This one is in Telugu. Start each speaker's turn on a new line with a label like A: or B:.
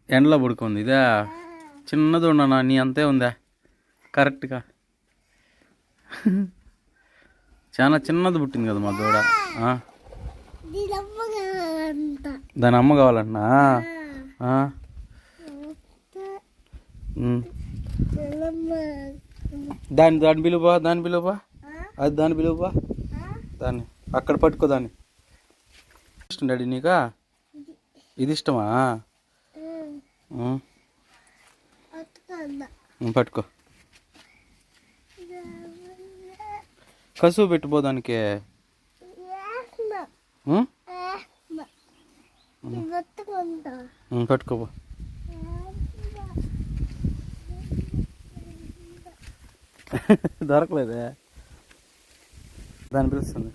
A: ఎండలో పడుకుంది ఇదే చిన్నది ఉండనా నీ అంతే ఉందా కరెక్ట్గా చాలా చిన్నది పుట్టింది కదా మా దూడ. దాని అమ్మ కావాలన్నా దాన్ని పిలువా అది దాన్ని పిలువా దాన్ని అక్కడ పట్టుకో దాన్ని. ఇష్టం డాడీ నీకా ఇది ఇష్టమా? పట్టుకో కసువు పెట్టిపో దానికి. పట్టుకోపో. దొరకలేదే దాన్ని పిలుస్తుంది.